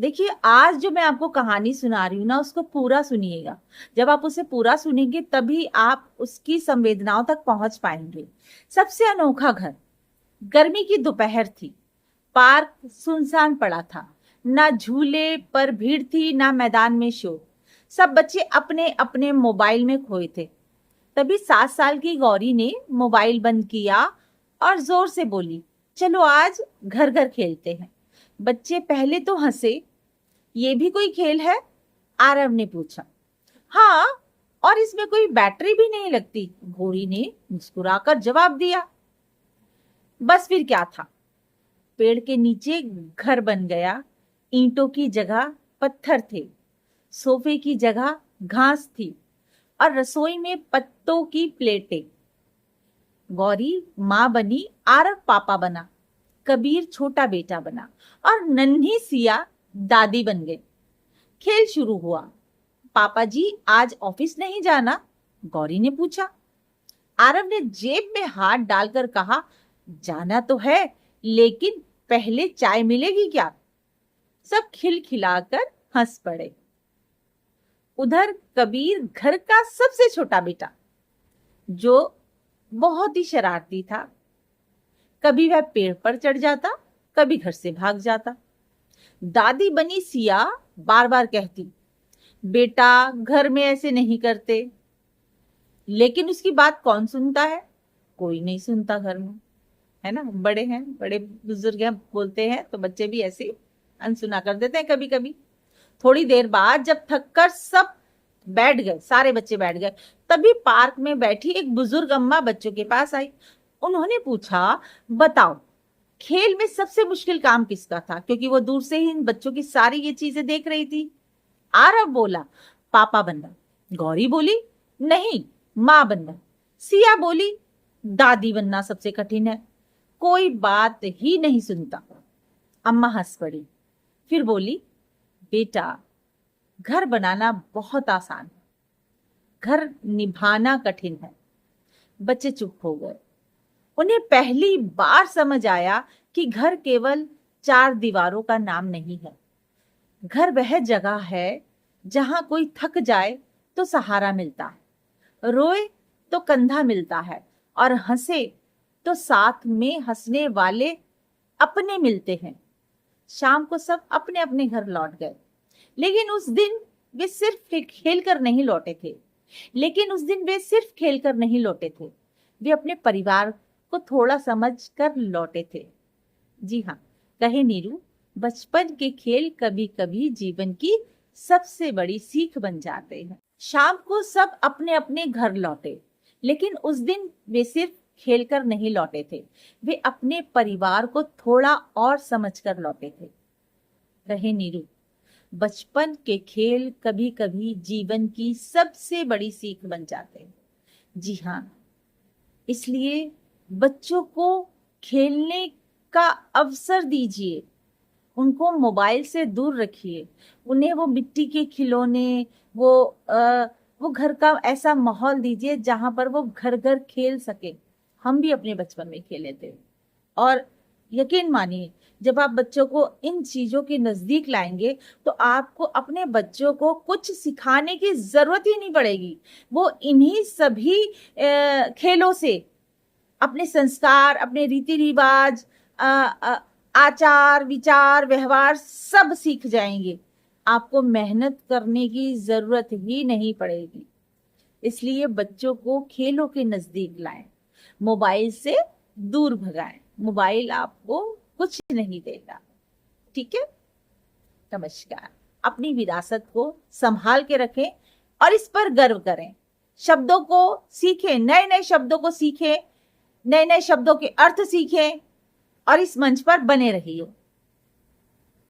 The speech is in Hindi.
देखिए, आज जो मैं आपको कहानी सुना रही हूँ ना, उसको पूरा सुनिएगा। जब आप उसे पूरा सुनेंगे तभी आप उसकी संवेदनाओं तक पहुंच पाएंगे। सबसे अनोखा घर। गर्मी की दोपहर थी। पार्क सुनसान पड़ा था। ना झूले पर भीड़ थी, ना मैदान में शोर। सब बच्चे अपने अपने मोबाइल में खोए थे। तभी 7 साल की गौरी ने मोबाइल बंद किया और जोर से बोली, चलो आज घर घर खेलते हैं। बच्चे पहले तो हंसे। ये भी कोई खेल है? आरव ने पूछा। हाँ, और इसमें कोई बैटरी भी नहीं लगती, गौरी ने मुस्कुराकर जवाब दिया। बस फिर क्या था? पेड़ के नीचे घर बन गया। ईंटों की जगह पत्थर थे। सोफे की जगह घास थी और रसोई में पत्तों की प्लेटें। गौरी माँ बनी, आरव पापा बना, कबीर छोटा बेटा बना और नन्ही सिया दादी बन गई। खेल शुरू हुआ। पापा जी, आज ऑफिस नहीं जाना? गौरी ने पूछा। आरव ने जेब में हाथ डालकर कहा, जाना तो है, लेकिन पहले चाय मिलेगी क्या? सब खिलखिलाकर हंस पड़े। उधर कबीर, घर का सबसे छोटा बेटा, जो बहुत ही शरारती था। कभी वह पेड़ पर चढ़ जाता, कभी घर से भाग जाता। दादी बनी सिया बार बार कहती, बेटा घर में ऐसे नहीं करते। लेकिन उसकी बात कौन सुनता है? कोई नहीं सुनता घर में, है ना। बड़े हैं, बड़े बुजुर्ग हैं, बोलते हैं तो बच्चे भी ऐसे अनसुना कर देते हैं कभी कभी। थोड़ी देर बाद जब थककर सब बैठ गए, सारे बच्चे बैठ गए, तभी पार्क में बैठी एक बुजुर्ग अम्मा बच्चों के पास आई। उन्होंने पूछा, बताओ, खेल में सबसे मुश्किल काम किसका था? क्योंकि वो दूर से ही इन बच्चों की सारी ये चीजें देख रही थी। आरव बोला, पापा बनना। गौरी बोली, नहीं, माँ बनना। सिया बोली, दादी बनना सबसे कठिन है, कोई बात ही नहीं सुनता। अम्मा हंस पड़ी, फिर बोली, बेटा घर बनाना बहुत आसान है, घर निभाना कठिन है। बच्चे चुप हो गए। उन्हें पहली बार समझ आया कि घर केवल 4 दीवारों का नाम नहीं है। घर वह जगह है जहां कोई थक जाए तो सहारा मिलता है, रोए तो कंधा मिलता है और हंसे तो साथ में हंसने वाले अपने मिलते हैं। शाम को सब अपने अपने घर लौट गए। लेकिन उस दिन वे सिर्फ खेल कर नहीं लौटे थे। वे अपने परिवार को थोड़ा समझ कर लौटे थे। जी हाँ, कहे नीरू, बचपन के खेल कभी कभी जीवन की सबसे बड़ी सीख बन जाते हैं। शाम को सब अपने अपने घर लौटे, लेकिन उस दिन वे सिर्फ खेल कर नहीं लौटे थे, वे अपने परिवार को थोड़ा और समझ कर लौटे थे। कहे नीरू, बचपन के खेल कभी कभी जीवन की सबसे बड़ी सीख बन जाते हैं। जी हाँ, इसलिए बच्चों को खेलने का अवसर दीजिए, उनको मोबाइल से दूर रखिए, उन्हें वो मिट्टी के खिलौने, वो घर का ऐसा माहौल दीजिए जहां पर वो घर घर खेल सके। हम भी अपने बचपन में खेले थे। और यकीन मानिए, जब आप बच्चों को इन चीजों के नजदीक लाएंगे तो आपको अपने बच्चों को कुछ सिखाने की जरूरत ही नहीं पड़ेगी। वो इन्हीं सभी खेलों से अपने संस्कार, अपने रीति रिवाज, आचार विचार व्यवहार सब सीख जाएंगे। आपको मेहनत करने की जरूरत ही नहीं पड़ेगी। इसलिए बच्चों को खेलों के नजदीक लाएं, मोबाइल से दूर भगाएं। मोबाइल आपको कुछ नहीं देगा। ठीक है? नमस्कार। अपनी विरासत को संभाल के रखें और इस पर गर्व करें। शब्दों को सीखें, नए नए शब्दों को सीखें, नए नए शब्दों के अर्थ सीखें और इस मंच पर बने रहिए।